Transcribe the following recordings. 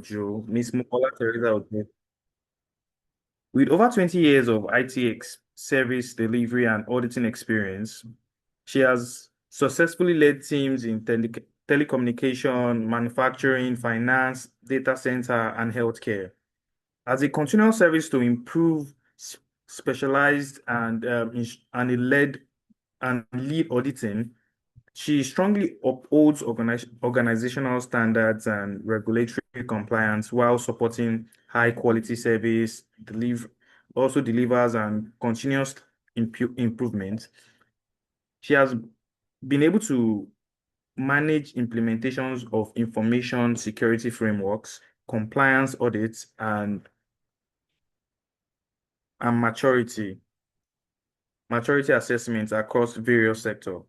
Joe, Miss Mobala Theresa. With over 20 years of service delivery and auditing experience, she has successfully led teams in telecommunication, manufacturing, finance, data center, and healthcare. As a continual service to improve specialized and lead auditing, she strongly upholds organizational standards and regulatory compliance while supporting high quality service, also delivers and continuous improvement. She has been able to manage implementations of information security frameworks, compliance audits, and maturity assessments across various sectors.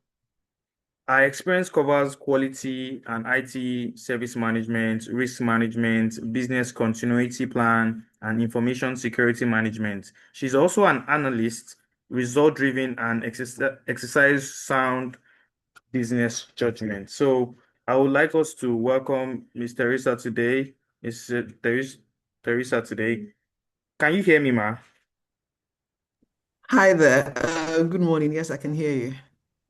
Our experience covers quality and IT service management, risk management, business continuity plan, and information security management. She's also an analyst, result-driven, and exercise sound business judgment. So I would like us to welcome Ms. Teresa today. Teresa today. Can you hear me, ma? Hi there. Good morning. Yes, I can hear you.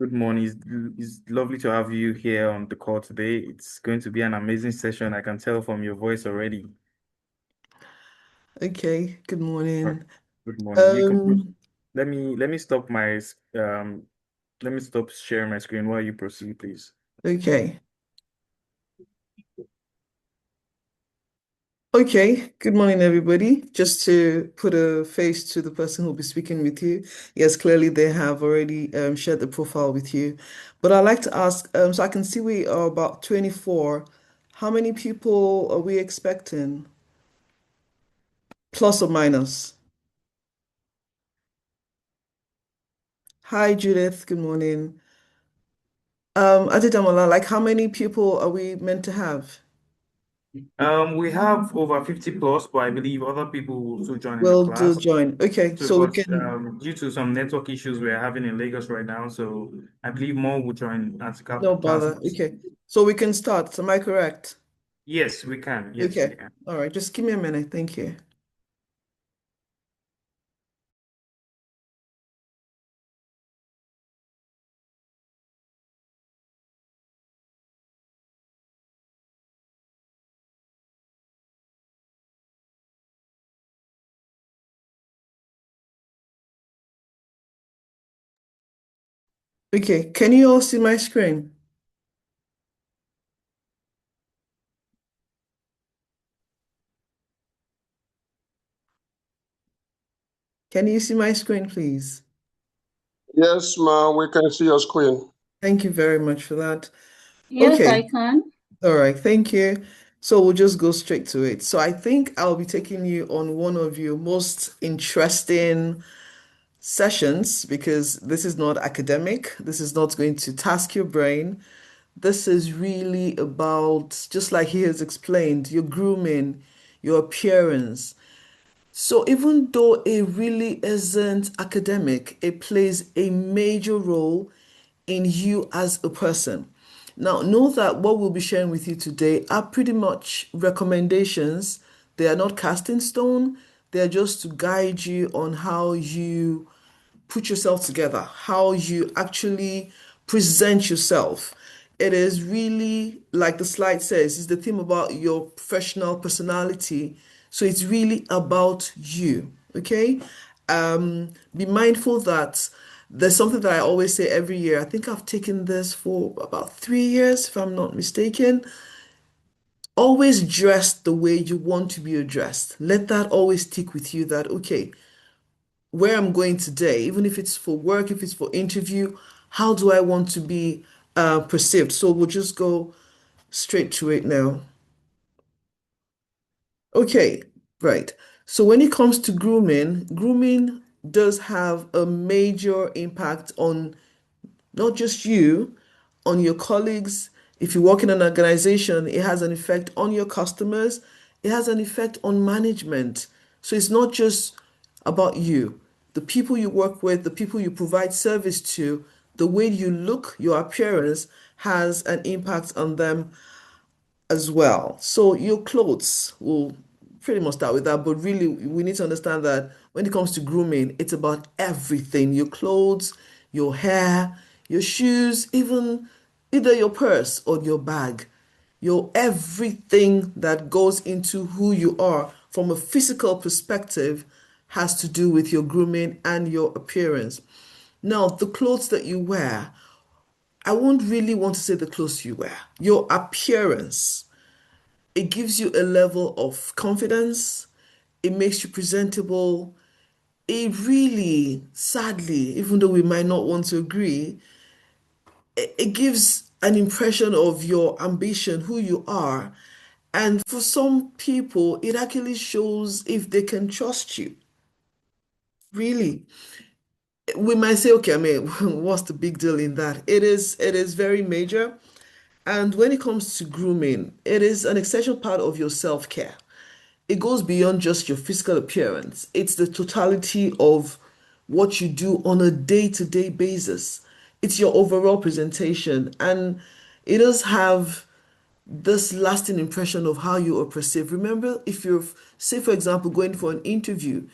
Good morning. It's lovely to have you here on the call today. It's going to be an amazing session. I can tell from your voice already. Okay. Good Right. morning. Good morning. Um, Let me stop let me stop sharing my screen while you proceed, please. okay. Okay. Good morning, everybody. Just to put a face to the person who'll be speaking with you. Yes, clearly they have already shared the profile with you. But I'd like to ask, so I can see we are about 24. How many people are we expecting? Plus or minus? Hi, Judith. Good morning. Adedamola, like how many people are we meant to have? We have over 50 plus, but I believe other people will also join in the Will do class. join. Okay, So, so we but can, due to some network issues we're having in Lagos right now, so I believe more will join as the no class. bother. Okay, so we can start. Am I correct? Yes, we can. Yes, we Okay, can. all right. Just give me a minute. Thank you. Okay, can you all see my screen? Can you see my screen, please? Yes, ma'am, we can see your screen. Thank you very much for that. Yes, I Okay, can. all right. Thank you. So we'll just go straight to it. So I think I'll be taking you on one of your most interesting sessions because this is not academic. This is not going to task your brain. This is really about, just like he has explained, your grooming, your appearance. So even though it really isn't academic, it plays a major role in you as a person. Now, know that what we'll be sharing with you today are pretty much recommendations. They are not cast in stone. They're just to guide you on how you put yourself together, how you actually present yourself. It is really, like the slide says, it's the theme about your professional personality. So it's really about you, okay? Be mindful that there's something that I always say every year. I think I've taken this for about 3 years, if I'm not mistaken. Always dress the way you want to be addressed. Let that always stick with you that, okay, where I'm going today, even if it's for work, if it's for interview, how do I want to be perceived? So we'll just go straight to it now. Okay, right. So when it comes to grooming, grooming does have a major impact on not just you, on your colleagues. If you work in an organization, it has an effect on your customers, it has an effect on management. So it's not just about you. The people you work with, the people you provide service to, the way you look, your appearance has an impact on them as well. So your clothes will pretty much start with that, but really we need to understand that when it comes to grooming, it's about everything. Your clothes, your hair, your shoes, even either your purse or your bag. Your everything that goes into who you are from a physical perspective has to do with your grooming and your appearance. Now, the clothes that you wear, I won't really want to say the clothes you wear. Your appearance, it gives you a level of confidence. It makes you presentable. It really, sadly, even though we might not want to agree, it gives an impression of your ambition, who you are. And for some people, it actually shows if they can trust you. Really. We might say, okay, I mean, what's the big deal in that? It is very major. And when it comes to grooming, it is an essential part of your self-care. It goes beyond just your physical appearance. It's the totality of what you do on a day-to-day basis. It's your overall presentation, and it does have this lasting impression of how you are perceived. Remember, if you're, say, for example, going for an interview,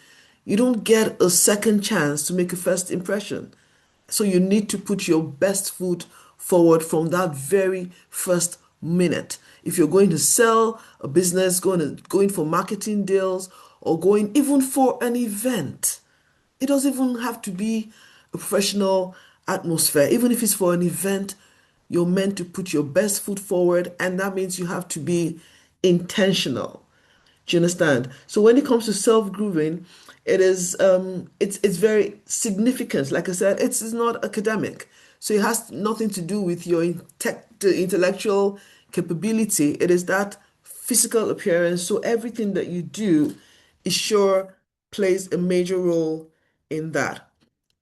you don't get a second chance to make a first impression. So you need to put your best foot forward from that very first minute. If you're going to sell a business, going for marketing deals, or going even for an event, it doesn't even have to be a professional atmosphere. Even if it's for an event, you're meant to put your best foot forward, and that means you have to be intentional. Do you understand? So when it comes to self-grooming, it's very significant. Like I said, it's not academic. So it has nothing to do with your intellectual capability. It is that physical appearance. So everything that you do is sure plays a major role in that.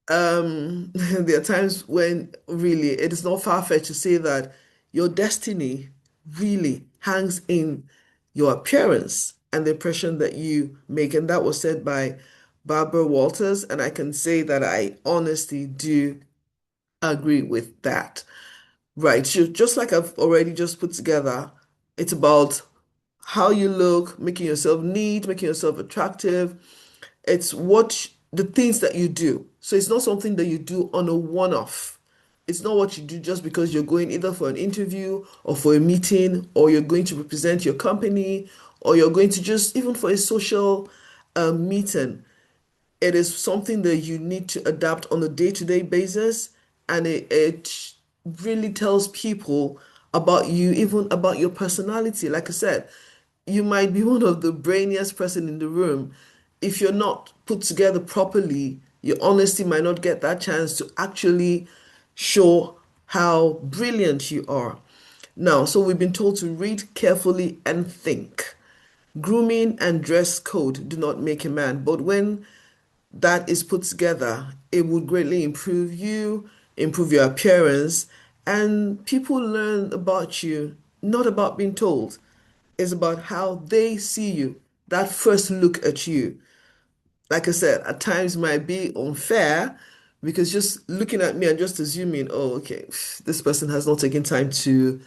There are times when really it is not far-fetched to say that your destiny really hangs in your appearance and the impression that you make. And that was said by Barbara Walters, and I can say that I honestly do agree with that. Right. So just like I've already just put together, it's about how you look, making yourself neat, making yourself attractive. It's what the things that you do. So it's not something that you do on a one-off. It's not what you do just because you're going either for an interview or for a meeting, or you're going to represent your company, or you're going to just even for a social meeting. It is something that you need to adapt on a day-to-day basis, and it really tells people about you, even about your personality. Like I said, you might be one of the brainiest person in the room. If you're not put together properly, you honestly might not get that chance to actually show how brilliant you are. Now, so we've been told to read carefully and think. Grooming and dress code do not make a man, but when that is put together, it would greatly improve you, improve your appearance, and people learn about you, not about being told. It's about how they see you, that first look at you. Like I said, at times might be unfair because just looking at me and just assuming, oh, okay, this person has not taken time to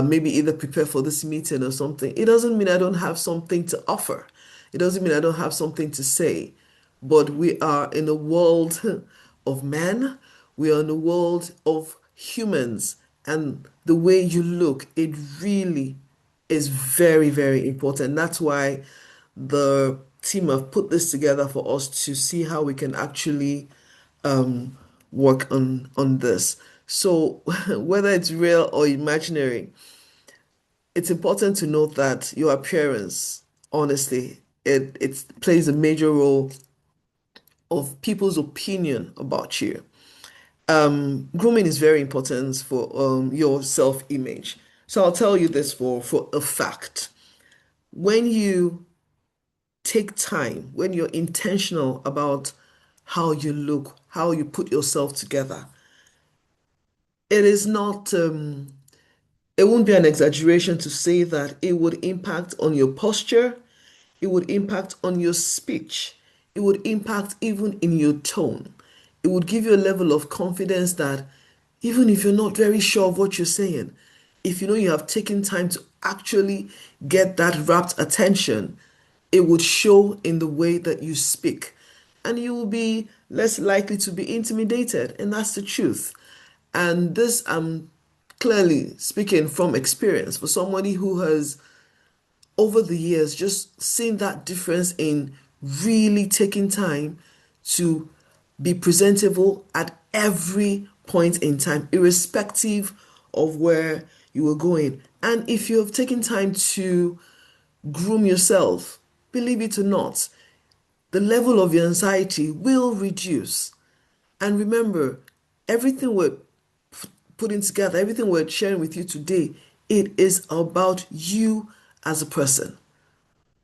maybe either prepare for this meeting or something. It doesn't mean I don't have something to offer. It doesn't mean I don't have something to say. But we are in a world of men. We are in a world of humans. And the way you look, it really is very, very important. That's why the team have put this together for us to see how we can actually work on this. So whether it's real or imaginary, it's important to note that your appearance, honestly, it plays a major role of people's opinion about you. Grooming is very important for your self-image. So I'll tell you this for a fact. When you take time, when you're intentional about how you look, how you put yourself together, it is not it won't be an exaggeration to say that it would impact on your posture, it would impact on your speech, it would impact even in your tone. It would give you a level of confidence that even if you're not very sure of what you're saying, if you know you have taken time to actually get that rapt attention, it would show in the way that you speak. And you will be less likely to be intimidated. And that's the truth. And this, I'm clearly speaking from experience for somebody who has over the years just seen that difference in really taking time to be presentable at every point in time, irrespective of where you were going. And if you have taken time to groom yourself, believe it or not, the level of your anxiety will reduce. And remember, everything we're putting together, everything we're sharing with you today, it is about you as a person.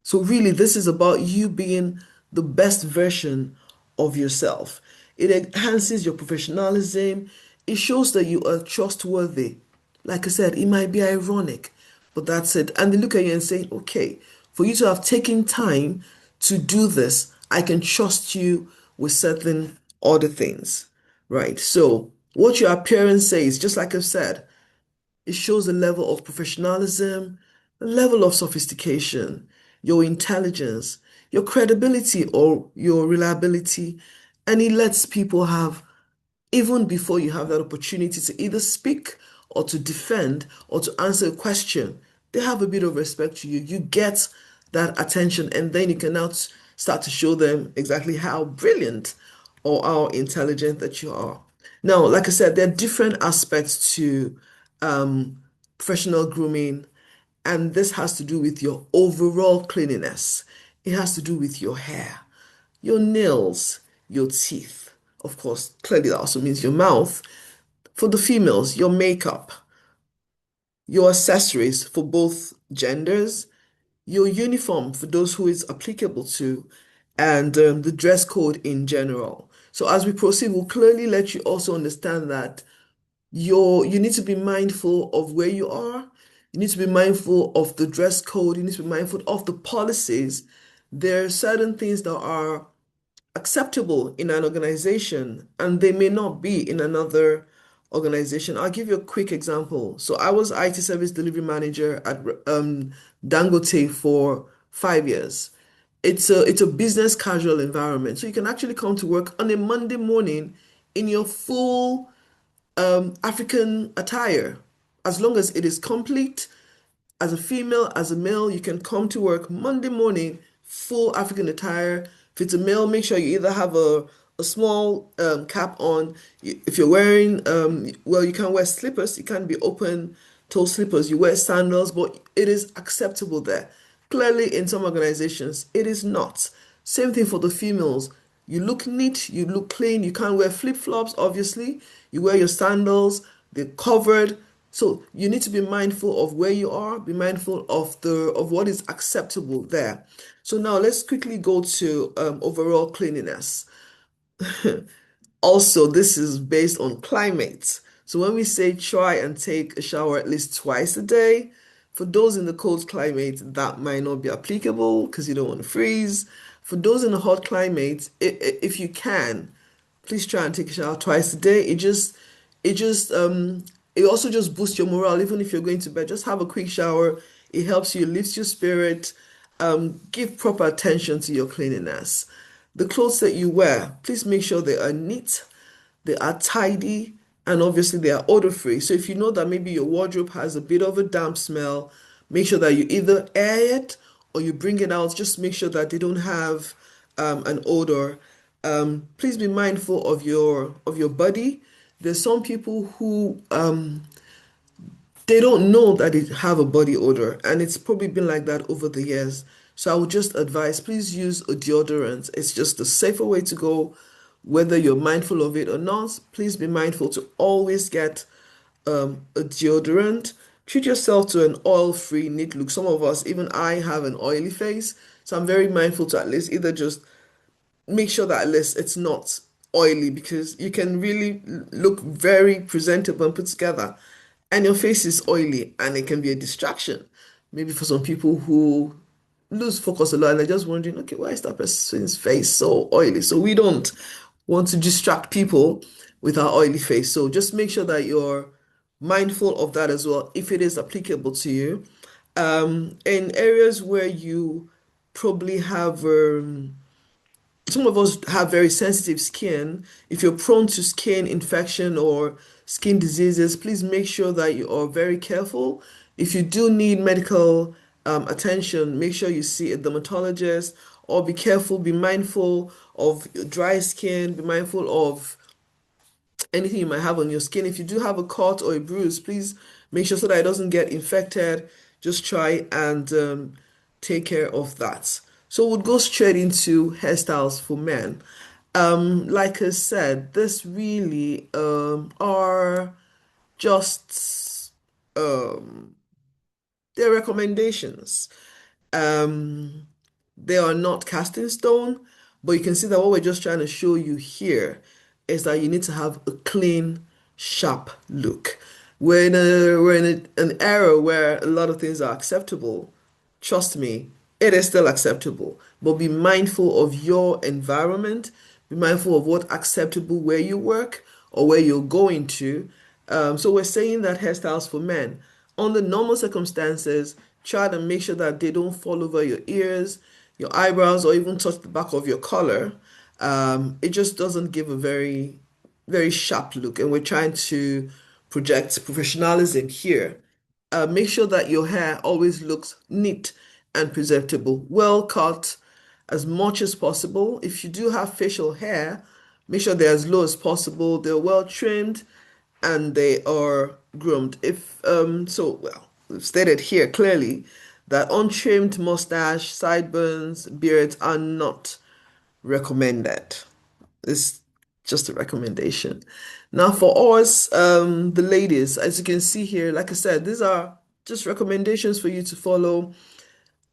So, really, this is about you being the best version of yourself. It enhances your professionalism. It shows that you are trustworthy. Like I said, it might be ironic, but that's it. And they look at you and say, okay, for you to have taken time to do this, I can trust you with certain other things, right? So, what your appearance says, just like I've said, it shows a level of professionalism, a level of sophistication, your intelligence, your credibility or your reliability, and it lets people have, even before you have that opportunity to either speak or to defend or to answer a question, they have a bit of respect to you. You get that attention, and then you can now start to show them exactly how brilliant or how intelligent that you are. Now, like I said, there are different aspects to professional grooming, and this has to do with your overall cleanliness. It has to do with your hair, your nails, your teeth. Of course, clearly that also means your mouth. For the females, your makeup, your accessories for both genders, your uniform for those who it's applicable to, and the dress code in general. So as we proceed, we'll clearly let you also understand that you need to be mindful of where you are. You need to be mindful of the dress code. You need to be mindful of the policies. There are certain things that are acceptable in an organization and they may not be in another organization. I'll give you a quick example. So I was IT service delivery manager at Dangote for 5 years. It's a business casual environment. So you can actually come to work on a Monday morning in your full African attire, as long as it is complete. As a female, as a male, you can come to work Monday morning, full African attire. If it's a male, make sure you either have a small cap on. If you're wearing, well, you can't wear slippers. You can't be open toe slippers. You wear sandals, but it is acceptable there. Clearly, in some organizations, it is not. Same thing for the females. You look neat, you look clean. You can't wear flip-flops, obviously. You wear your sandals, they're covered. So you need to be mindful of where you are, be mindful of what is acceptable there. So now let's quickly go to overall cleanliness. Also, this is based on climate. So when we say try and take a shower at least twice a day, for those in the cold climate, that might not be applicable because you don't want to freeze. For those in a hot climate, if you can, please try and take a shower twice a day. It just it also just boosts your morale, even if you're going to bed. Just have a quick shower. It helps you, lifts your spirit. Give proper attention to your cleanliness. The clothes that you wear, please make sure they are neat, they are tidy, and obviously they are odor free. So if you know that maybe your wardrobe has a bit of a damp smell, make sure that you either air it or you bring it out. Just make sure that they don't have an odor. Please be mindful of your body. There's some people who they don't know that they have a body odor, and it's probably been like that over the years. So I would just advise, please use a deodorant. It's just a safer way to go, whether you're mindful of it or not. Please be mindful to always get a deodorant. Treat yourself to an oil-free, neat look. Some of us, even I, have an oily face, so I'm very mindful to at least either just make sure that at least it's not oily because you can really look very presentable and put together and your face is oily and it can be a distraction maybe for some people who lose focus a lot and they're just wondering, okay, why is that person's face so oily? So we don't want to distract people with our oily face, so just make sure that you're mindful of that as well if it is applicable to you. In areas where you probably have some of us have very sensitive skin. If you're prone to skin infection or skin diseases, please make sure that you are very careful. If you do need medical attention, make sure you see a dermatologist or be careful, be mindful of dry skin, be mindful of anything you might have on your skin. If you do have a cut or a bruise, please make sure so that it doesn't get infected. Just try and take care of that. So we'll go straight into hairstyles for men. Like I said, this really are just their recommendations. Um, they are not cast in stone, but you can see that what we're just trying to show you here is that you need to have a clean, sharp look. We're in an era where a lot of things are acceptable. Trust me, it is still acceptable, but be mindful of your environment. Be mindful of what's acceptable where you work or where you're going to. So we're saying that hairstyles for men, under normal circumstances, try to make sure that they don't fall over your ears, your eyebrows, or even touch the back of your collar. It just doesn't give a very, very sharp look, and we're trying to project professionalism here. Make sure that your hair always looks neat and presentable, well cut as much as possible. If you do have facial hair, make sure they're as low as possible, they're well trimmed, and they are groomed. If well, we've stated here clearly that untrimmed mustache, sideburns, beards are not recommended. It's just a recommendation. Now, for us, the ladies, as you can see here, like I said, these are just recommendations for you to follow.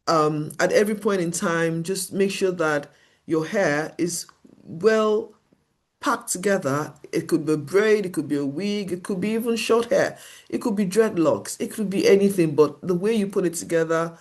At every point in time, just make sure that your hair is well packed together. It could be a braid, it could be a wig, it could be even short hair, it could be dreadlocks, it could be anything, but the way you put it together,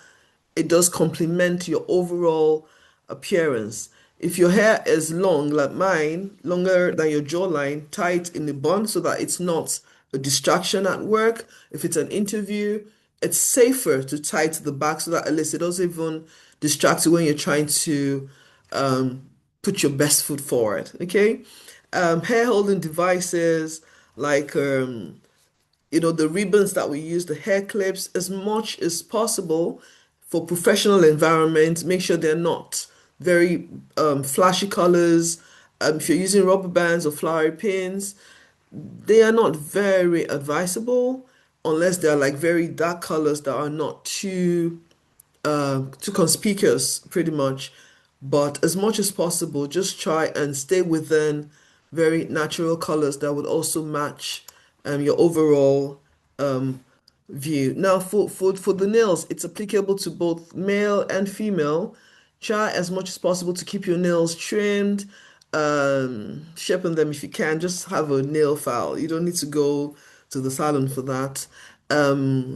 it does complement your overall appearance. If your hair is long, like mine, longer than your jawline, tight in the bun so that it's not a distraction at work. If it's an interview, it's safer to tie to the back so that at least it doesn't even distract you when you're trying to um, put your best foot forward. Okay. Hair holding devices like the ribbons that we use, the hair clips, as much as possible for professional environments. Make sure they're not very flashy colors. If you're using rubber bands or flowery pins, they are not very advisable unless they're like very dark colors that are not too conspicuous, pretty much. But as much as possible, just try and stay within very natural colors that would also match your overall um, view. Now, for the nails, it's applicable to both male and female. Try as much as possible to keep your nails trimmed, sharpen them if you can. Just have a nail file. You don't need to go to the salon for that.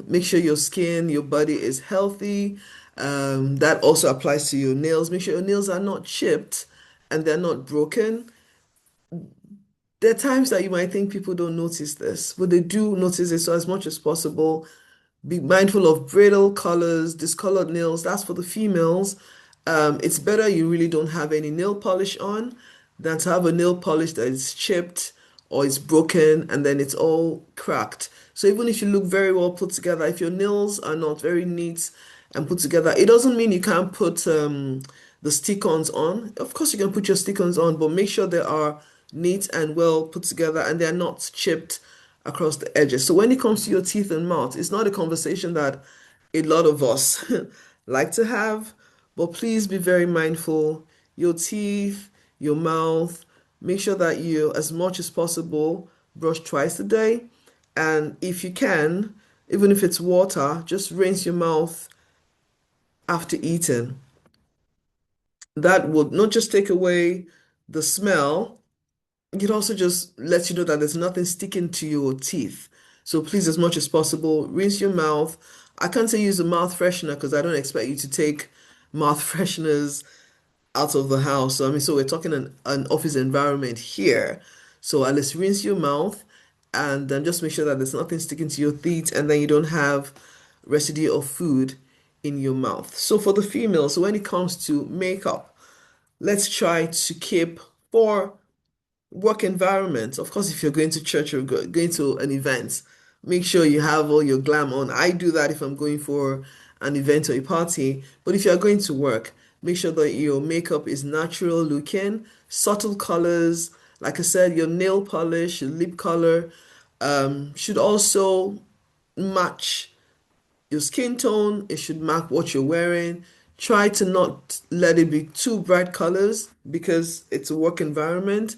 Make sure your skin, your body is healthy. That also applies to your nails. Make sure your nails are not chipped and they're not broken. There are times that you might think people don't notice this, but they do notice it. So as much as possible, be mindful of brittle colors, discolored nails. That's for the females. It's better you really don't have any nail polish on than to have a nail polish that is chipped or is broken and then it's all cracked. So even if you look very well put together, if your nails are not very neat and put together, it doesn't mean you can't put the stick-ons on. Of course, you can put your stick-ons on, but make sure they are neat and well put together and they're not chipped across the edges. So when it comes to your teeth and mouth, it's not a conversation that a lot of us like to have, but please be very mindful. Your teeth, your mouth, make sure that you, as much as possible, brush twice a day. And if you can, even if it's water, just rinse your mouth after eating. That would not just take away the smell, it also just lets you know that there's nothing sticking to your teeth. So please, as much as possible, rinse your mouth. I can't say use a mouth freshener because I don't expect you to take mouth fresheners out of the house. So I mean, so we're talking an office environment here. So at least rinse your mouth and then just make sure that there's nothing sticking to your teeth and then you don't have residue of food in your mouth. So for the females, when it comes to makeup, let's try to keep for work environment. Of course, if you're going to church or going to an event, make sure you have all your glam on. I do that if I'm going for an event or a party. But if you're going to work, make sure that your makeup is natural looking, subtle colors. Like I said, your nail polish, your lip color, should also match your skin tone. It should match what you're wearing. Try to not let it be too bright colors because it's a work environment.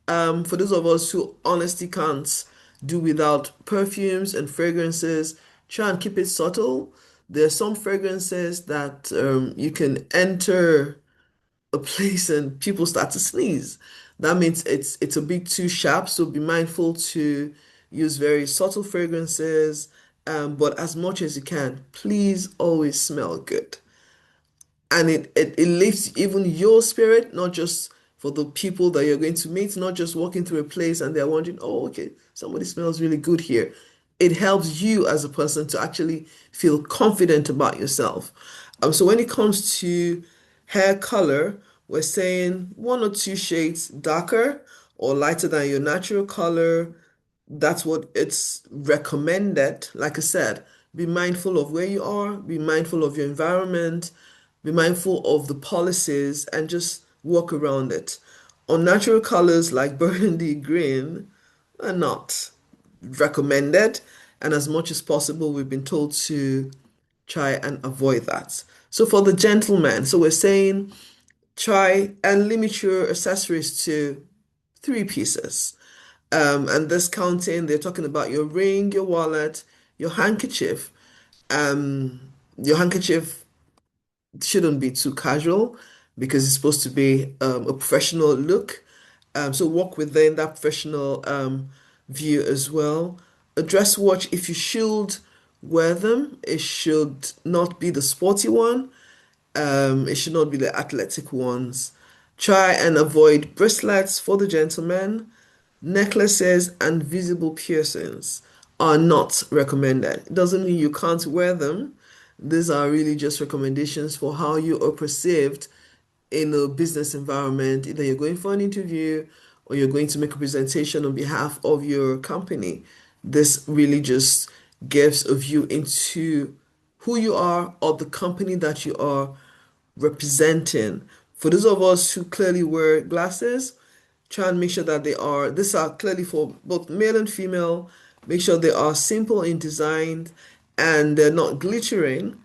For those of us who honestly can't do without perfumes and fragrances, try and keep it subtle. There are some fragrances that you can enter a place and people start to sneeze. That means it's a bit too sharp, so be mindful to use very subtle fragrances, but as much as you can, please always smell good, and it lifts even your spirit, not just for the people that you're going to meet, not just walking through a place and they're wondering, oh, okay, somebody smells really good here. It helps you as a person to actually feel confident about yourself. So when it comes to hair color, we're saying one or two shades darker or lighter than your natural color. That's what it's recommended. Like I said, be mindful of where you are, be mindful of your environment, be mindful of the policies, and just walk around it. Unnatural colors like burgundy green are not recommended, and as much as possible, we've been told to try and avoid that. So for the gentleman, so we're saying try and limit your accessories to three pieces. And this counting, they're talking about your ring, your wallet, your handkerchief. Um, your handkerchief shouldn't be too casual because it's supposed to be a professional look. So walk within that professional view as well. A dress watch, if you should wear them, it should not be the sporty one. It should not be the athletic ones. Try and avoid bracelets for the gentlemen. Necklaces and visible piercings are not recommended. It doesn't mean you can't wear them. These are really just recommendations for how you are perceived in a business environment. Either you're going for an interview or you're going to make a presentation on behalf of your company. This really just gives a view into who you are or the company that you are representing. For those of us who clearly wear glasses, try and make sure that these are clearly for both male and female. Make sure they are simple in design and they're not glittering,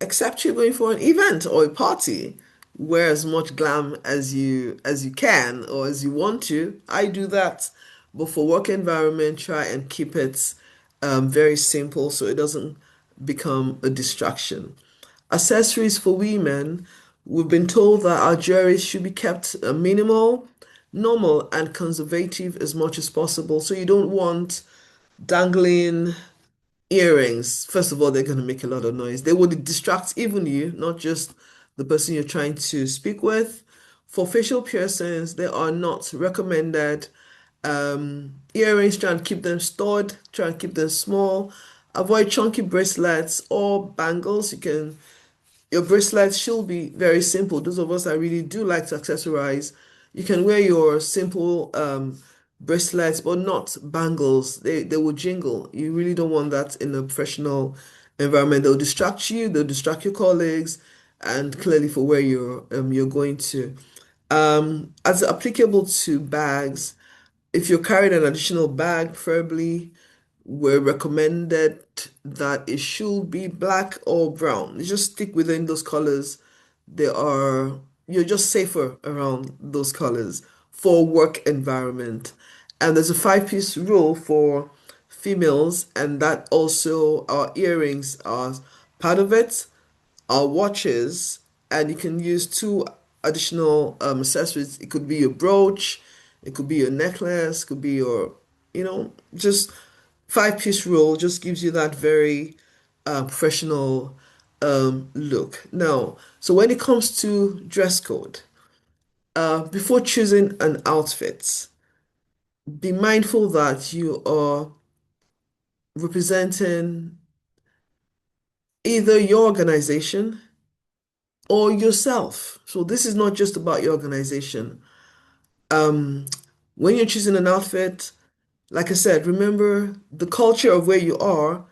except you're going for an event or a party. Wear as much glam as you can or as you want to. I do that. But for work environment, try and keep it very simple so it doesn't become a distraction. Accessories for women, we've been told that our jewelry should be kept minimal, normal, and conservative as much as possible. So you don't want dangling earrings. First of all, they're going to make a lot of noise. They would distract even you, not just the person you're trying to speak with. For facial piercings, they are not recommended. Earrings, try and keep them stored, try and keep them small. Avoid chunky bracelets or bangles. Your bracelets should be very simple. Those of us that really do like to accessorize, you can wear your simple bracelets, but not bangles. They will jingle. You really don't want that in a professional environment. They'll distract you, they'll distract your colleagues, and clearly for where you're going to. As applicable to bags, if you're carrying an additional bag, preferably we're recommended that it should be black or brown. You just stick within those colors. They are You're just safer around those colors for work environment. And there's a five-piece rule for females, and that also our earrings are part of it, our watches, and you can use two additional accessories. It could be your brooch, it could be your necklace, could be your, just five-piece rule just gives you that very professional look. Now, so when it comes to dress code, before choosing an outfit, be mindful that you are representing either your organization or yourself. So this is not just about your organization. Um, when you're choosing an outfit, like I said, remember the culture of where you are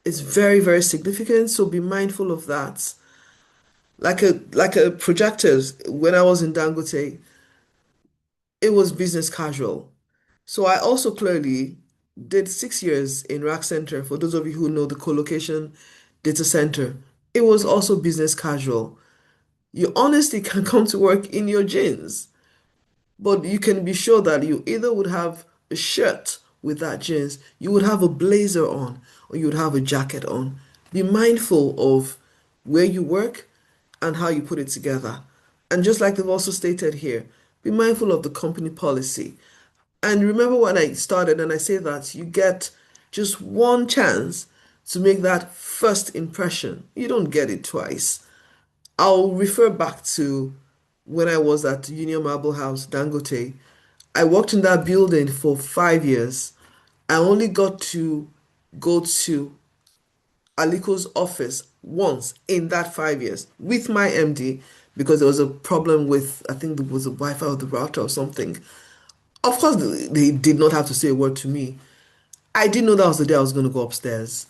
is very, very significant. So be mindful of that. Like a projectors, when I was in Dangote, it was business casual. So I also clearly did 6 years in Rack Center. For those of you who know the co-location data center, it was also business casual. You honestly can come to work in your jeans, but you can be sure that you either would have a shirt with that jeans, you would have a blazer on, or you would have a jacket on. Be mindful of where you work and how you put it together. And just like they've also stated here, be mindful of the company policy. And remember when I started and I say that you get just one chance to make that first impression. You don't get it twice. I'll refer back to when I was at Union Marble House, Dangote. I worked in that building for 5 years. I only got to go to Aliko's office once in that 5 years with my MD because there was a problem with, I think there was a Wi-Fi or the router or something. Of course, they did not have to say a word to me. I didn't know that was the day I was going to go upstairs.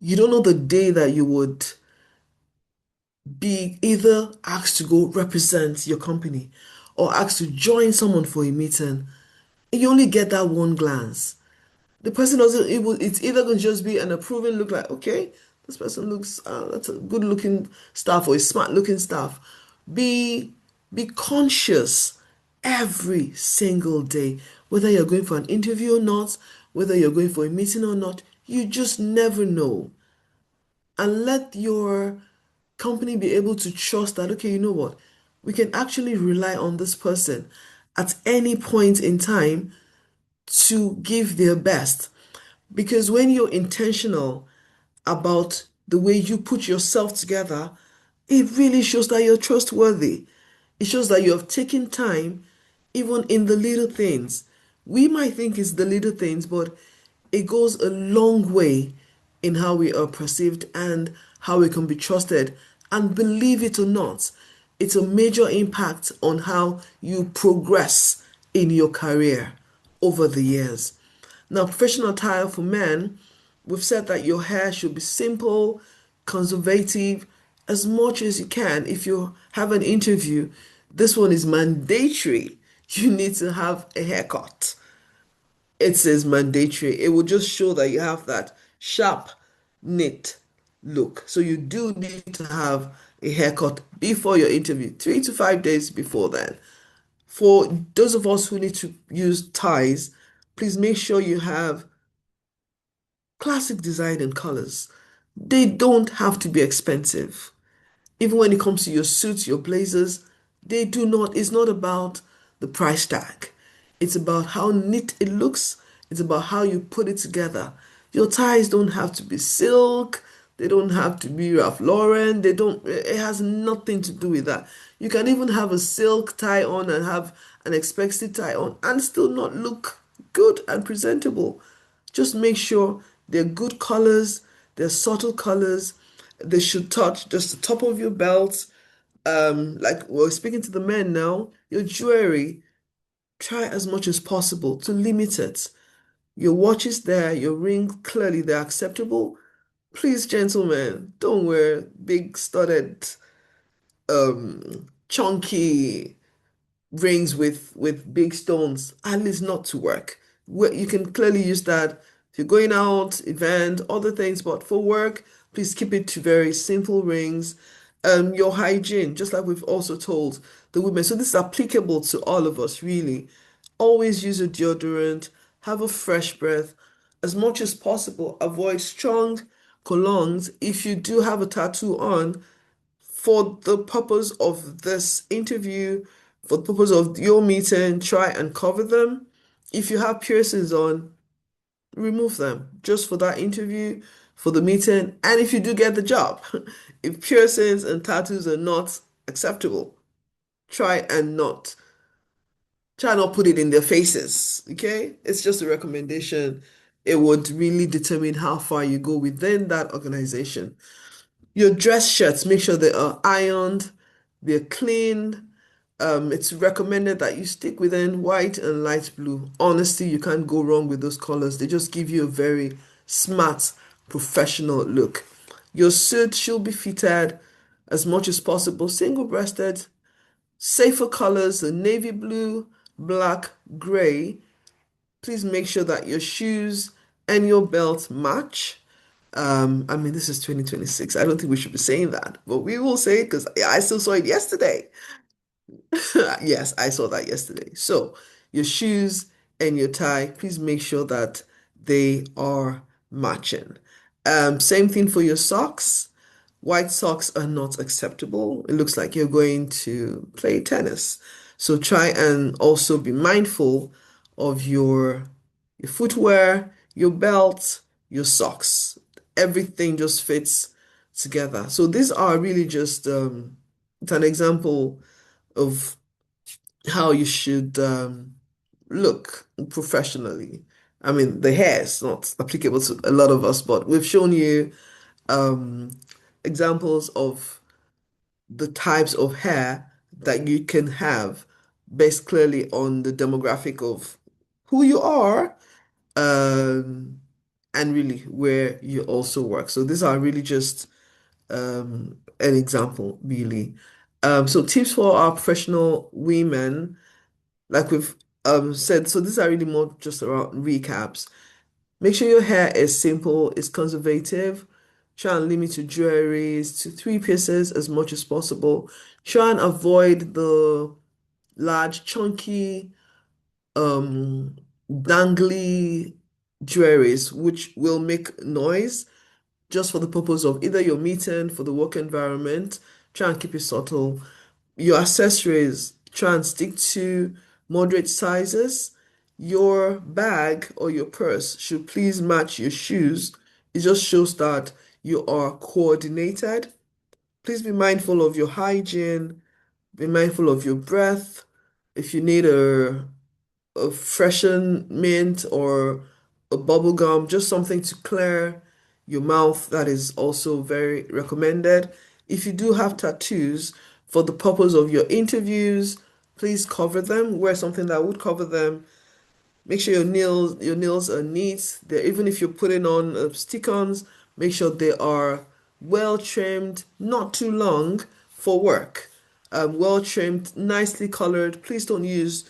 You don't know the day that you would be either asked to go represent your company or asked to join someone for a meeting. And you only get that one glance. The person doesn't, it's either going to just be an approving look like, okay, this person looks, that's a good looking staff or a smart looking staff. Be, be conscious every single day, whether you're going for an interview or not, whether you're going for a meeting or not, you just never know. And let your company be able to trust that, okay, you know what, we can actually rely on this person at any point in time to give their best. Because when you're intentional about the way you put yourself together, it really shows that you're trustworthy. It shows that you have taken time, even in the little things. We might think it's the little things, but it goes a long way in how we are perceived and how we can be trusted. And believe it or not, it's a major impact on how you progress in your career over the years. Now, professional attire for men, we've said that your hair should be simple, conservative, as much as you can. If you have an interview, this one is mandatory. You need to have a haircut. It says mandatory. It will just show that you have that sharp, neat look. So you do need to have a haircut before your interview, 3 to 5 days before then. For those of us who need to use ties, please make sure you have classic design and colors. They don't have to be expensive. Even when it comes to your suits, your blazers, they do not, it's not about the price tag. It's about how neat it looks. It's about how you put it together. Your ties don't have to be silk. They don't have to be Ralph Lauren. They don't, it has nothing to do with that. You can even have a silk tie on and have an expensive tie on and still not look good and presentable. Just make sure they're good colors, they're subtle colors. They should touch just the top of your belt. Like we're speaking to the men now, your jewelry, try as much as possible to limit it. Your watch is there, your ring, clearly they're acceptable. Please, gentlemen, don't wear big studded, chunky rings with big stones, at least not to work. Where you can clearly use that if you're going out, event, other things, but for work, please keep it to very simple rings. Your hygiene, just like we've also told the women. So this is applicable to all of us, really. Always use a deodorant, have a fresh breath. As much as possible, avoid strong colognes. If you do have a tattoo on, for the purpose of this interview, for the purpose of your meeting, try and cover them. If you have piercings on, remove them just for that interview, for the meeting, and if you do get the job. If piercings and tattoos are not acceptable, try and not. Try not put it in their faces, okay? It's just a recommendation. It would really determine how far you go within that organization. Your dress shirts, make sure they are ironed, they're clean. It's recommended that you stick within white and light blue. Honestly, you can't go wrong with those colors. They just give you a very smart, professional look. Your suit should be fitted as much as possible, single-breasted, safer colors, the navy blue, black, gray. Please make sure that your shoes and your belt match. I mean, this is 2026. I don't think we should be saying that, but we will say it because I still saw it yesterday. Yes, I saw that yesterday. So, your shoes and your tie, please make sure that they are matching. Same thing for your socks. White socks are not acceptable. It looks like you're going to play tennis. So try and also be mindful of your footwear, your belt, your socks. Everything just fits together. So these are really just it's an example of how you should look professionally. I mean, the hair is not applicable to a lot of us, but we've shown you um, examples of the types of hair that you can have based clearly on the demographic of who you are um, and really where you also work. So these are really just an example, really. So tips for our professional women, like we've said, so these are really more just around recaps. Make sure your hair is simple, is conservative. Try and limit your jewelries to three pieces as much as possible. Try and avoid the large, chunky, um, dangly jewelries, which will make noise just for the purpose of either your meeting, for the work environment. Try and keep it subtle. Your accessories, try and stick to moderate sizes. Your bag or your purse should please match your shoes. It just shows that you are coordinated. Please be mindful of your hygiene, be mindful of your breath. If you need a freshen mint or a bubble gum, just something to clear your mouth. That is also very recommended. If you do have tattoos, for the purpose of your interviews, please cover them. Wear something that would cover them. Make sure your nails are neat. Even if you're putting on stick-ons, make sure they are well trimmed, not too long for work. Well trimmed, nicely colored. Please don't use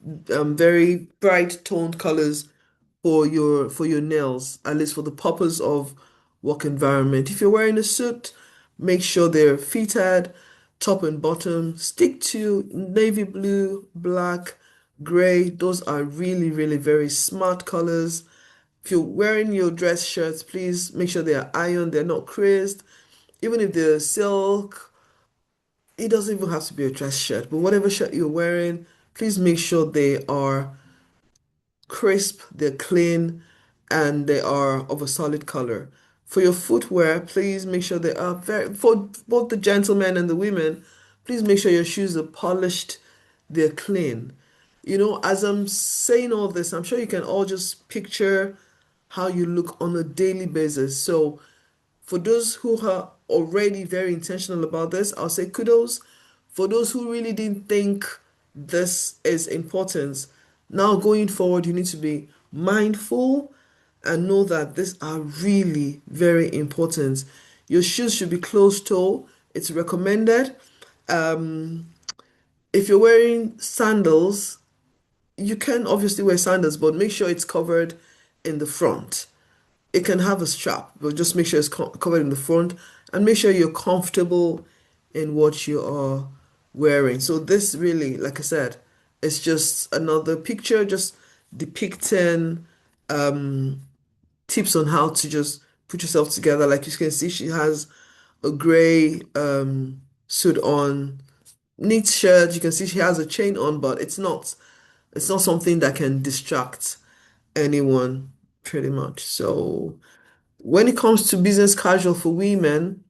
very bright toned colors for your nails, at least for the purpose of work environment. If you're wearing a suit, make sure they're fitted, top and bottom. Stick to navy blue, black, gray. Those are really, really very smart colors. If you're wearing your dress shirts, please make sure they are ironed, they're not creased. Even if they're silk, it doesn't even have to be a dress shirt, but whatever shirt you're wearing, please make sure they are crisp, they're clean, and they are of a solid color. For your footwear, please make sure they are for both the gentlemen and the women, please make sure your shoes are polished, they're clean. As I'm saying all this, I'm sure you can all just picture how you look on a daily basis. So, for those who are already very intentional about this, I'll say kudos. For those who really didn't think this is important, now going forward, you need to be mindful and know that these are really very important. Your shoes should be closed toe. It's recommended. Um, if you're wearing sandals, you can obviously wear sandals, but make sure it's covered in the front. It can have a strap, but just make sure it's covered in the front and make sure you're comfortable in what you are wearing. So this really, like I said, it's just another picture, just depicting tips on how to just put yourself together. Like you can see, she has a gray suit on, neat shirt. You can see she has a chain on, but it's not something that can distract anyone pretty much. So when it comes to business casual for women,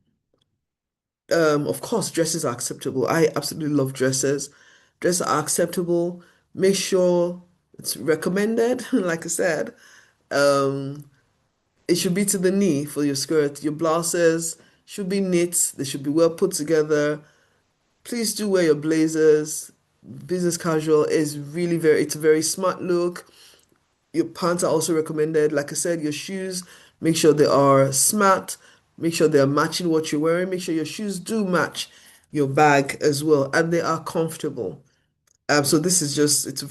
of course, dresses are acceptable. I absolutely love dresses. Dresses are acceptable. Make sure it's recommended, like I said. Um, it should be to the knee for your skirt. Your blouses should be knit, they should be well put together. Please do wear your blazers. Business casual is really it's a very smart look. Your pants are also recommended. Like I said, your shoes, make sure they are smart. Make sure they're matching what you're wearing. Make sure your shoes do match your bag as well, and they are comfortable. So this is just, it's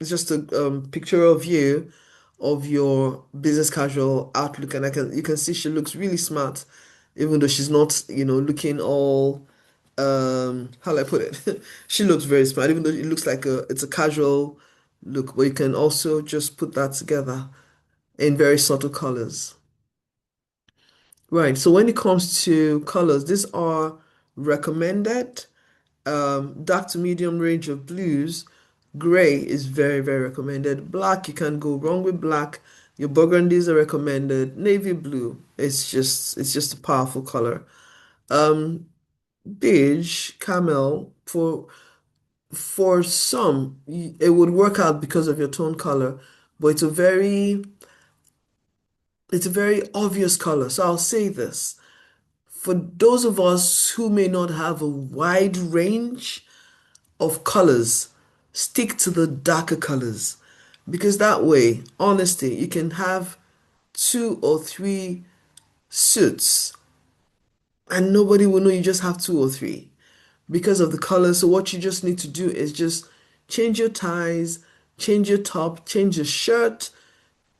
just a picture of you, of your business casual outlook, and you can see she looks really smart, even though she's not, looking all, how do I put it? She looks very smart, even though it looks like it's a casual look, but you can also just put that together in very subtle colors. Right, so when it comes to colors, these are recommended. Dark to medium range of blues. Gray is very, very recommended. Black, you can't go wrong with black. Your burgundies are recommended. Navy blue, it's just a powerful color. Um, Beige, camel, for some, it would work out because of your tone color, but it's a very obvious color. So I'll say this. For those of us who may not have a wide range of colors, stick to the darker colors because that way, honestly, you can have two or three suits and nobody will know you just have two or three because of the colors. So what you just need to do is just change your ties, change your top, change your shirt,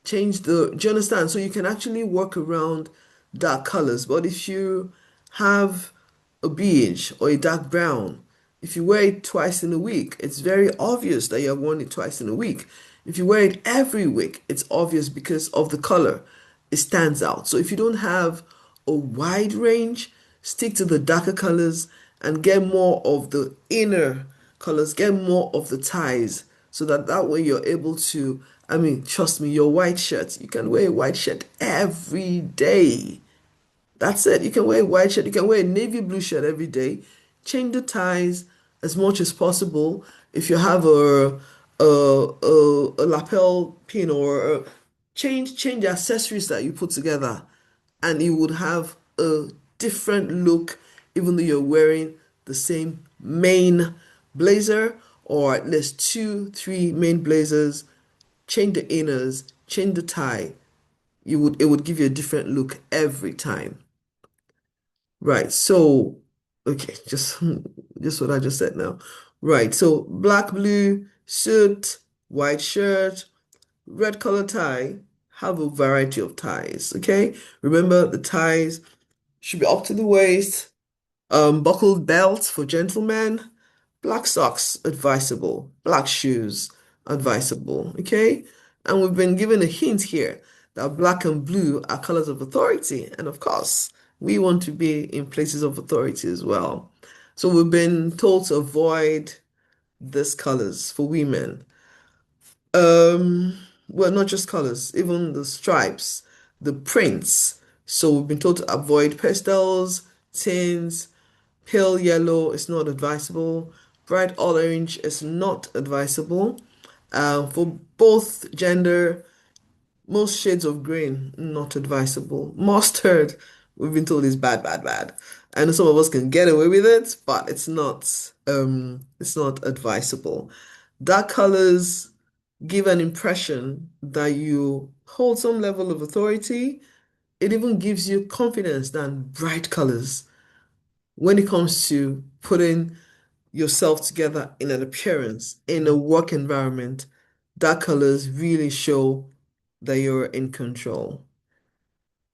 do you understand? So you can actually work around dark colors. But if you have a beige or a dark brown, if you wear it twice in a week, it's very obvious that you have worn it twice in a week. If you wear it every week, it's obvious because of the color. It stands out. So if you don't have a wide range, stick to the darker colors and get more of the inner colors, get more of the ties so that way you're able to, I mean, trust me, your white shirt, you can wear a white shirt every day. That's it. You can wear a white shirt. You can wear a navy blue shirt every day. Change the ties as much as possible. If you have a lapel pin or change the accessories that you put together, and you would have a different look, even though you're wearing the same main blazer or at least two, three main blazers. Change the inners, change the tie. It would give you a different look every time. Right. So, okay, just what I just said now. Right. So black, blue suit, white shirt, red color tie. Have a variety of ties. Okay. Remember the ties should be up to the waist. Buckled belt for gentlemen. Black socks, advisable. Black shoes, advisable. Okay? And we've been given a hint here that black and blue are colors of authority. And of course, we want to be in places of authority as well. So we've been told to avoid these colors for women. Um, well, not just colors, even the stripes, the prints. So we've been told to avoid pastels, tints, pale yellow is not advisable. Bright orange is not advisable. For both gender, most shades of green, not advisable. Mustard, we've been told is bad, bad, bad. I know some of us can get away with it, but it's not advisable. Dark colors give an impression that you hold some level of authority. It even gives you confidence than bright colors when it comes to putting yourself together in an appearance, in a work environment. Dark colors really show that you're in control.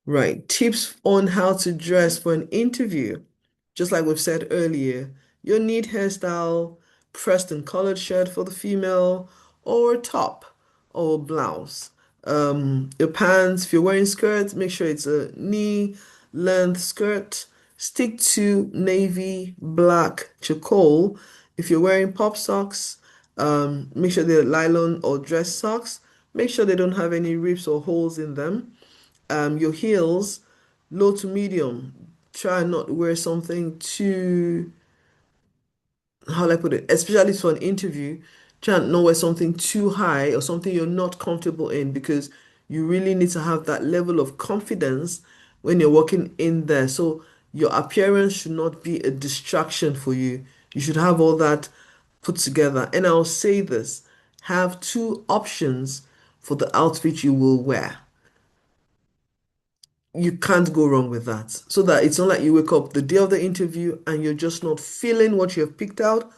Right. Tips on how to dress for an interview. Just like we've said earlier, your neat hairstyle, pressed and colored shirt for the female, or a top or blouse. Your pants, if you're wearing skirts, make sure it's a knee length skirt. Stick to navy, black, charcoal. If you're wearing pop socks, make sure they're nylon or dress socks. Make sure they don't have any rips or holes in them. Your heels, low to medium. Try not to wear something too, how do I put it, especially for an interview. Try and not wear something too high or something you're not comfortable in because you really need to have that level of confidence when you're walking in there. So your appearance should not be a distraction for you. You should have all that put together. And I'll say this, have two options for the outfit you will wear. You can't go wrong with that. So that it's not like you wake up the day of the interview and you're just not feeling what you have picked out.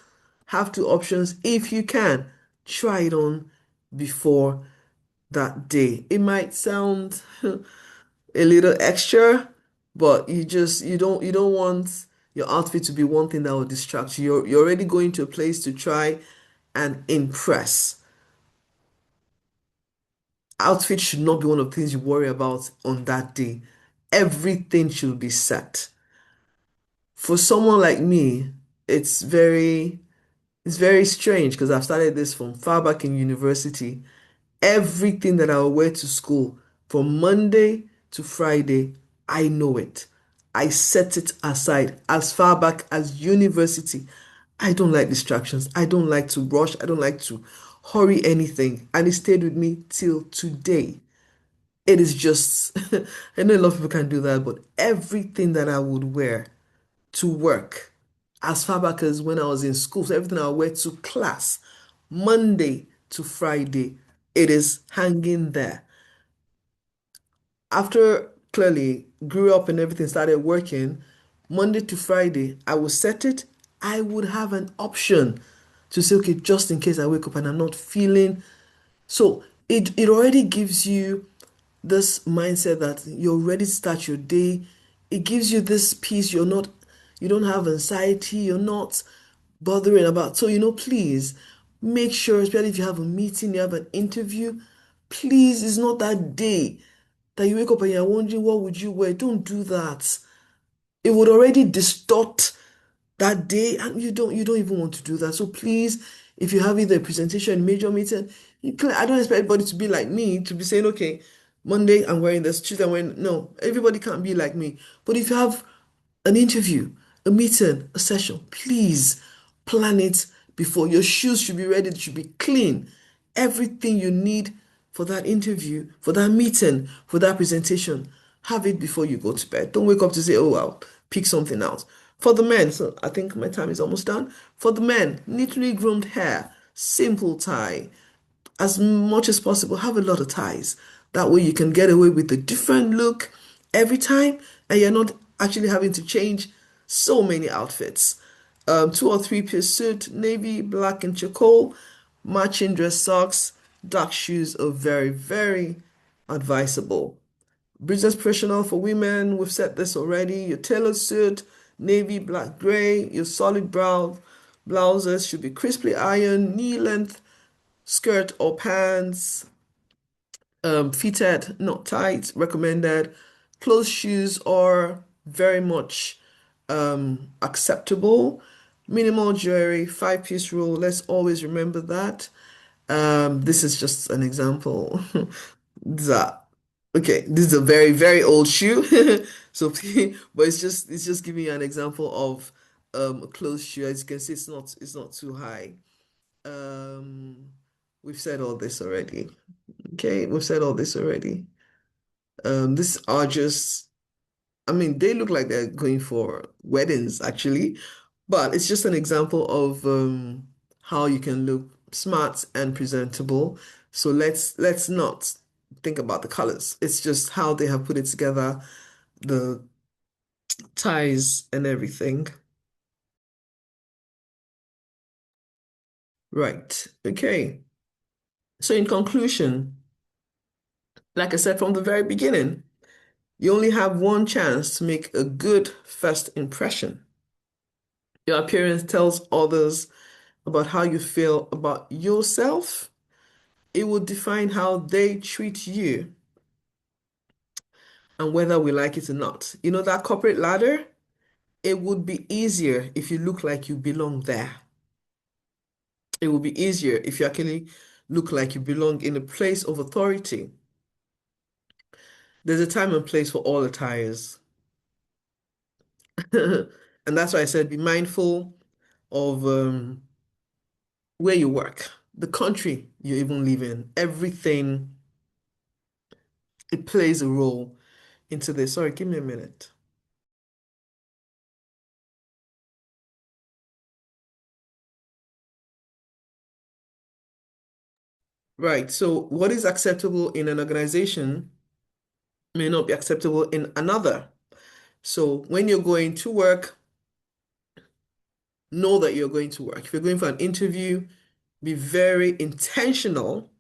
Have two options if you can. Try it on before that day. It might sound a little extra, but you don't want your outfit to be one thing that will distract you. You're already going to a place to try and impress. Outfit should not be one of the things you worry about on that day. Everything should be set. For someone like me, it's very it's very strange because I've started this from far back in university. Everything that I will wear to school from Monday to Friday, I know it. I set it aside as far back as university. I don't like distractions. I don't like to rush. I don't like to hurry anything. And it stayed with me till today. It is just, I know a lot of people can do that, but everything that I would wear to work as far back as when I was in school. So everything I wear to class, Monday to Friday, it is hanging there. After clearly grew up and everything started working, Monday to Friday, I would set it. I would have an option to say, okay, just in case I wake up and I'm not feeling. So it already gives you this mindset that you're ready to start your day. It gives you this peace. You don't have anxiety. You're not bothering about. So, please make sure, especially if you have a meeting, you have an interview, please, it's not that day that you wake up and you're wondering what would you wear. Don't do that. It would already distort that day and you don't even want to do that. So please, if you have either a presentation, major meeting, I don't expect everybody to be like me to be saying, okay, Monday I'm wearing this, Tuesday I'm wearing, no, everybody can't be like me. But if you have an interview, a meeting, a session, please plan it before. Your shoes should be ready, they should be clean. Everything you need for that interview, for that meeting, for that presentation, have it before you go to bed. Don't wake up to say, oh, I'll pick something out. For the men, so I think my time is almost done. For the men, neatly groomed hair, simple tie, as much as possible, have a lot of ties. That way you can get away with a different look every time and you're not actually having to change so many outfits. Two or three piece suit, navy, black, and charcoal, matching dress socks, dark shoes are very, very advisable. Business professional for women, we've said this already. Your tailored suit, navy, black, gray, your solid brown blouses should be crisply ironed, knee length skirt or pants, fitted, not tight, recommended. Closed shoes are very much acceptable. Minimal jewelry, five-piece rule. Let's always remember that. This is just an example. That okay, this is a very, very old shoe. So but it's just giving you an example of a closed shoe. As you can see, it's not too high. Um, we've said all this already. Okay, we've said all this already. These are just, I mean, they look like they're going for weddings actually, but it's just an example of how you can look smart and presentable. So let's not think about the colors. It's just how they have put it together, the ties and everything. Right. Okay. So in conclusion, like I said from the very beginning, you only have one chance to make a good first impression. Your appearance tells others about how you feel about yourself. It will define how they treat you and whether we like it or not. You know that corporate ladder? It would be easier if you look like you belong there. It would be easier if you actually look like you belong in a place of authority. There's a time and place for all attires. And that's why I said be mindful of where you work. the country you even live in, everything, it plays a role into this. Sorry, give me a minute. Right. So what is acceptable in an organization may not be acceptable in another. So when you're going to work, know that you're going to work. If you're going for an interview, be very intentional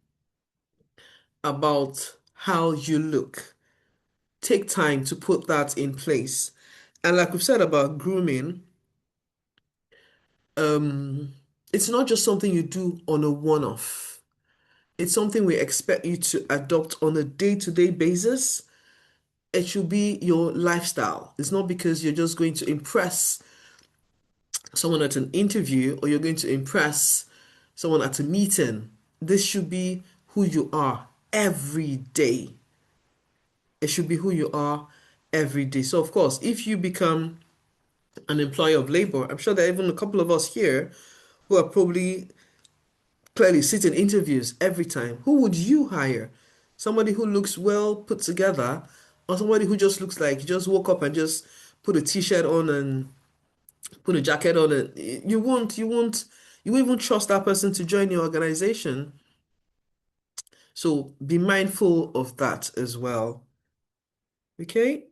about how you look. Take time to put that in place. And like we've said about grooming, um, it's not just something you do on a one-off. It's something we expect you to adopt on a day-to-day basis. It should be your lifestyle. It's not because you're just going to impress someone at an interview or you're going to impress someone at a meeting. This should be who you are every day. It should be who you are every day. So, of course, if you become an employer of labor, I'm sure there are even a couple of us here who are probably clearly sitting interviews every time. Who would you hire? Somebody who looks well put together, or somebody who just looks like you just woke up and just put a t-shirt on and put a jacket on and you won't even trust that person to join your organization. So be mindful of that as well. Okay?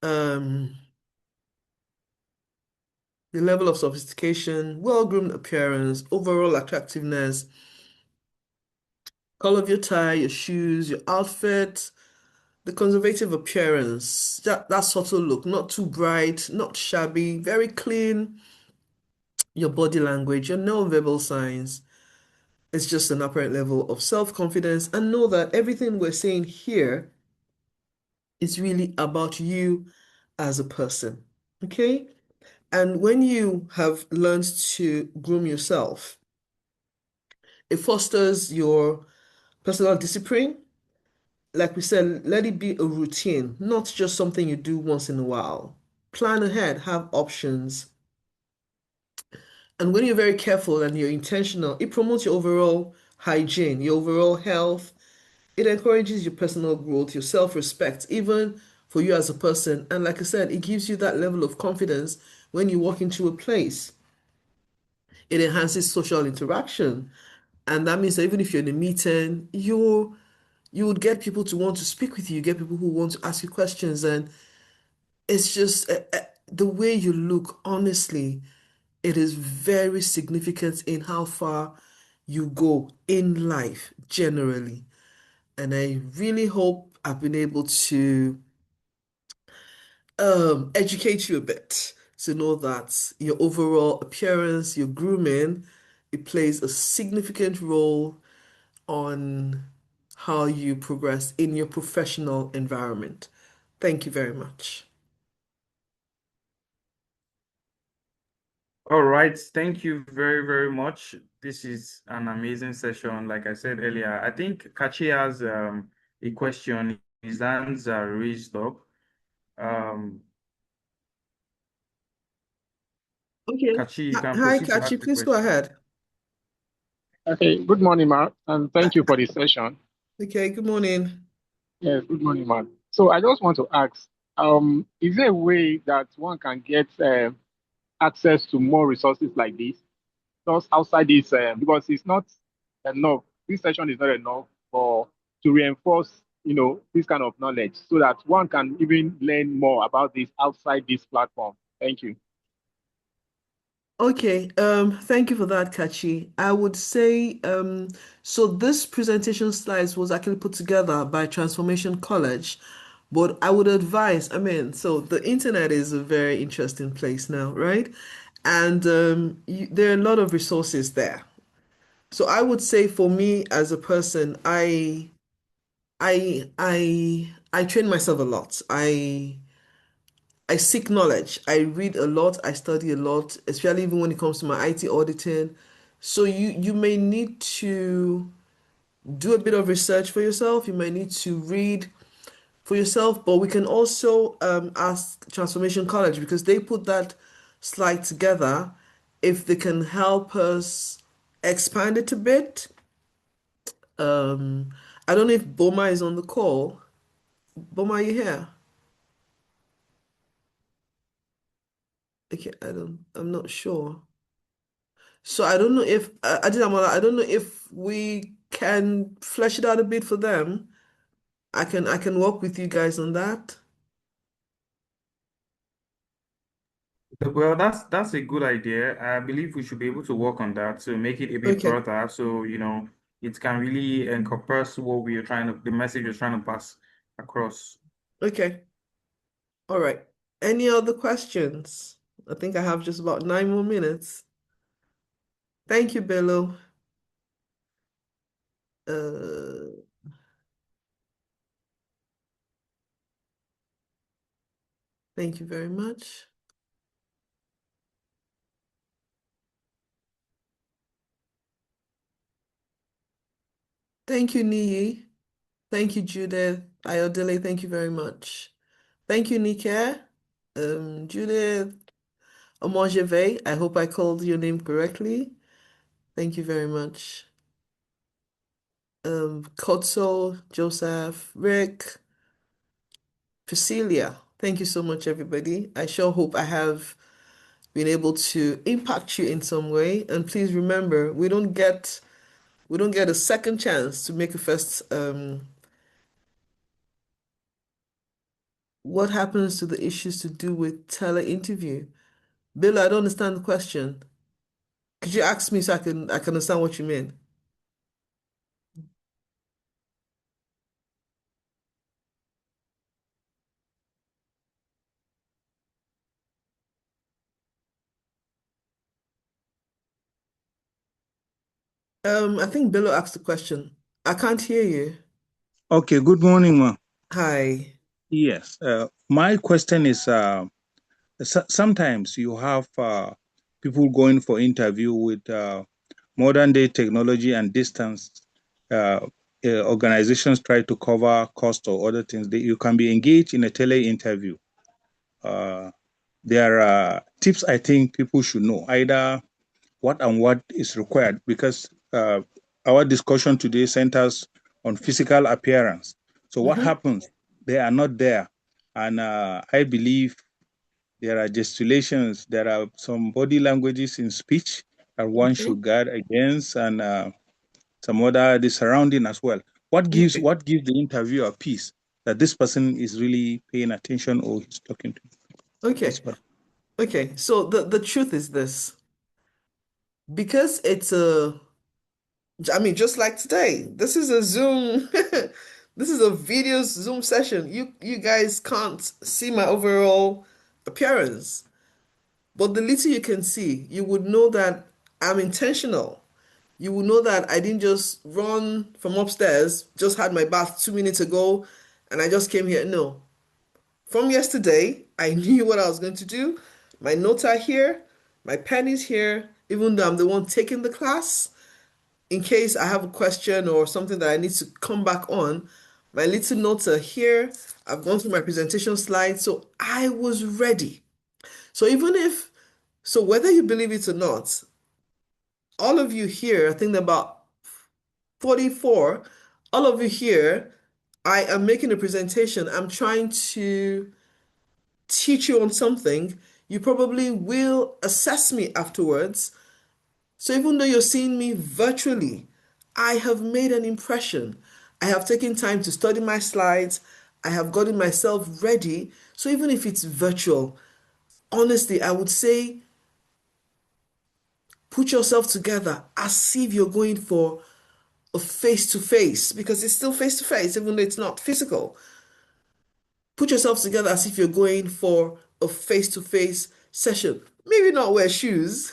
Um, the level of sophistication, well-groomed appearance, overall attractiveness, color of your tie, your shoes, your outfit, the conservative appearance, that subtle look, not too bright, not shabby, very clean, your body language, your non-verbal signs. It's just an apparent level of self-confidence. And know that everything we're saying here is really about you as a person. Okay? And when you have learned to groom yourself, it fosters your personal discipline. Like we said, let it be a routine, not just something you do once in a while. Plan ahead, have options. And when you're very careful and you're intentional, it promotes your overall hygiene, your overall health. It encourages your personal growth, your self-respect, even for you as a person. And like I said, it gives you that level of confidence when you walk into a place. It enhances social interaction. And that means that even if you're in a meeting, you would get people to want to speak with you, get people who want to ask you questions. And it's just the way you look, honestly, it is very significant in how far you go in life generally. And I really hope I've been able to educate you a bit to know that your overall appearance, your grooming, it plays a significant role on how you progress in your professional environment. Thank you very much. All right. Thank you very, very much. This is an amazing session. Like I said earlier, I think Kachi has a question. His hands are raised up. Um, Okay. Kachi, you can Hi, proceed to Kachi, ask the please go question. ahead. Okay, good morning, Mark, and Hi. thank you for the session. Okay, good morning. Yes, good morning, Mark. So I just want to ask, is there a way that one can get access to more resources like this, just outside this, because it's not enough. This session is not enough for to reinforce, this kind of knowledge, so that one can even learn more about this outside this platform. Thank you. Okay, thank you for that, Kachi. I would say, so this presentation slides was actually put together by Transformation College, but I would advise, I mean, so the internet is a very interesting place now, right? And there are a lot of resources there. So I would say for me as a person, I train myself a lot. I seek knowledge. I read a lot. I study a lot, especially even when it comes to my IT auditing. So you may need to do a bit of research for yourself. You may need to read for yourself, but we can also ask Transformation College because they put that slide together if they can help us expand it a bit. Um, I don't know if Boma is on the call. Boma, are you here? Okay, I'm not sure. So I don't know if I don't know if we can flesh it out a bit for them. I can work with you guys on that. Well, that's a good idea. I believe we should be able to work on that to make it a bit Okay. broader, so it can really encompass what we are trying to, the message we're trying to pass across. Okay. All right. Any other questions? I think I have just about 9 more minutes. Thank you, Bello. Uh, thank you very much. Thank you, Niyi. Thank you, Judith. Ayodele, thank you very much. Thank you, Nike. Judith Omojeve, I hope I called your name correctly. Thank you very much. Kotso, Joseph, Rick, Priscilla. Thank you so much, everybody. I sure hope I have been able to impact you in some way. And please remember, we don't get a second chance to make a first. What happens to the issues to do with tele-interview? Bill, I don't understand the question. Could you ask me so I can understand what you mean? I think Billo asked the question. I can't hear you. Okay, good morning, ma. Hi. Yes, my question is sometimes you have people going for interview with modern day technology and distance. Uh, Organizations try to cover cost or other things. You can be engaged in a tele interview. There are tips I think people should know, either what and what is required, because our discussion today centers on physical appearance. So what Mm-hmm. happens? They are not there. And I believe there are gesticulations, there are some body languages in speech that one Okay. should guard against, and some other the surrounding as well. Okay. What gives the interviewer peace that this person is really paying attention or he's talking to this Okay. person? Okay. So the truth is this. Because I mean, just like today, this is a Zoom, this is a video Zoom session. You guys can't see my overall appearance, but the little you can see, you would know that I'm intentional. You will know that I didn't just run from upstairs, just had my bath 2 minutes ago, and I just came here. No. From yesterday, I knew what I was going to do. My notes are here, my pen is here, even though I'm the one taking the class. In case I have a question or something that I need to come back on, my little notes are here. I've gone through my presentation slides, so I was ready. So whether you believe it or not, all of you here, I think about 44, all of you here, I am making a presentation. I'm trying to teach you on something. You probably will assess me afterwards. So even though you're seeing me virtually, I have made an impression. I have taken time to study my slides. I have gotten myself ready. So even if it's virtual, honestly, I would say put yourself together as if you're going for a face to face because it's still face to face, even though it's not physical. Put yourself together as if you're going for a face to face session. Maybe not wear shoes.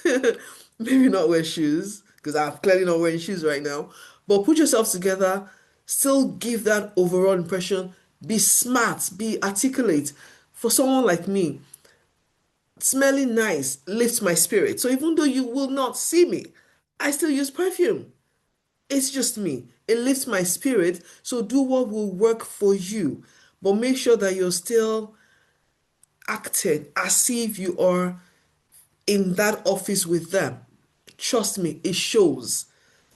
Maybe not wear shoes because I'm clearly not wearing shoes right now. But put yourself together, still give that overall impression. Be smart, be articulate. For someone like me, smelling nice lifts my spirit. So even though you will not see me, I still use perfume. It's just me. It lifts my spirit. So do what will work for you. But make sure that you're still acting as if you are in that office with them. Trust me, it shows.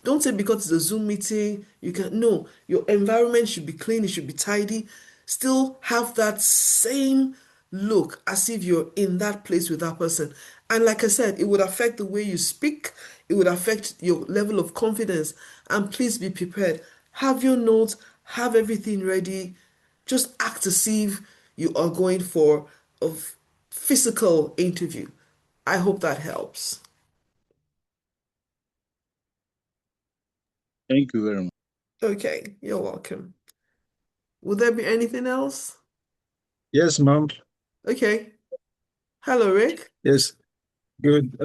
Don't say because it's a Zoom meeting, you can. No, your environment should be clean, it should be tidy. Still have that same look as if you're in that place with that person. And like I said, it would affect the way you speak, it would affect your level of confidence. And please be prepared. Have your notes, have everything ready. Just act as if you are going for a physical interview. I hope that helps. Thank you very much. Okay, you're welcome. Would there be anything else? Yes, ma'am. Okay. Hello, Rick. Yes. Good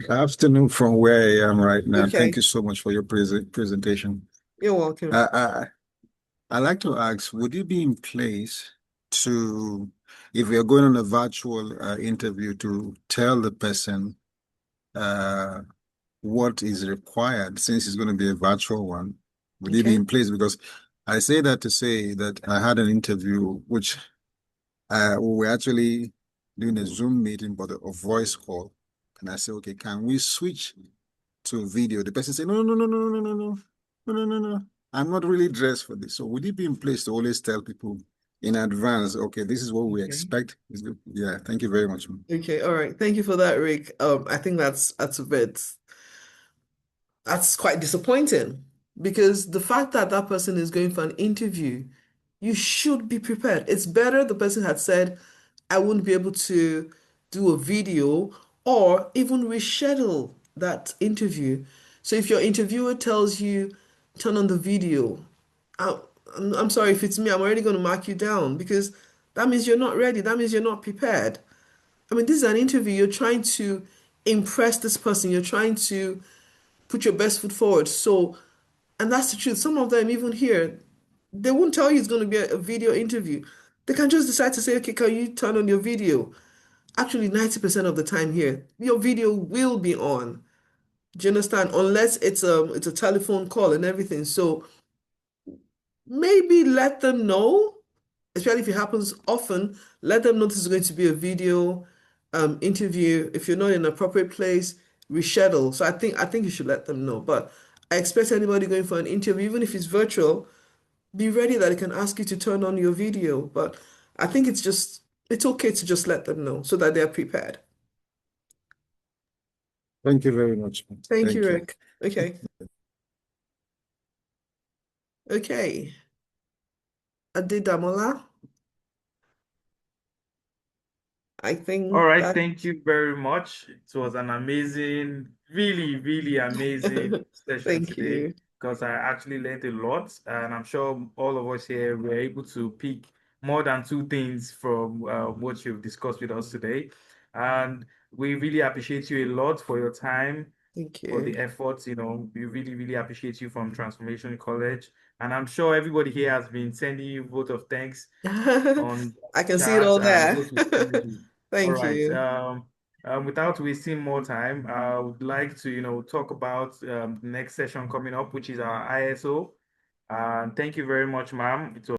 afternoon from where I am right now. Thank Okay, you so much for your presentation. you're welcome. Uh, I'd like to ask, would it be in place to, if we are going on a virtual interview, to tell the person uh, what is required since it's going to be a virtual one? Would it be Okay. in place? Because I say that to say that I had an interview which we were actually doing a Zoom meeting, but a voice call. And I said, okay, can we switch to video? The person said, no, no, no, no, no, no, no, no, no, no, no. I'm not really dressed for this. So would it be in place to always tell people in advance, okay, this is what we Okay. expect? Yeah, thank you very much. Okay, all right. Thank you for that, Rick. I think that's a bit that's quite disappointing because the fact that that person is going for an interview, you should be prepared. It's better the person had said, I wouldn't be able to do a video or even reschedule that interview. So if your interviewer tells you, turn on the video, I, I'm sorry, if it's me, I'm already going to mark you down because that means you're not ready. That means you're not prepared. I mean, this is an interview. You're trying to impress this person. You're trying to put your best foot forward. So, and that's the truth. Some of them, even here, they won't tell you it's going to be a video interview. They can just decide to say, okay, can you turn on your video? Actually, 90% of the time here, your video will be on. Do you understand? Unless it's a telephone call and everything. So maybe let them know, especially if it happens often, let them know this is going to be a video interview. If you're not in an appropriate place, reschedule. So I think you should let them know. But I expect anybody going for an interview, even if it's virtual, be ready that it can ask you to turn on your video. But I think it's okay to just let them know so that they're prepared. Thank you very much. Thank you, Thank you. Rick. Okay. Okay. Adidamola, I All think right, that thank you very much. It was an amazing, really, really amazing session thank today you. because I actually learned a lot, and I'm sure all of us here were able to pick more than two things from what you've discussed with us today. And we really appreciate you a lot for your time, Thank for you. the efforts. We really, really appreciate you from Transformation College. And I'm sure everybody here has been sending you vote of thanks on I can see it chat all and there. those will send you. All Thank right. you. Without wasting more time, I would like to, talk about the next session coming up, which is our ISO. Thank you very much, ma'am. It was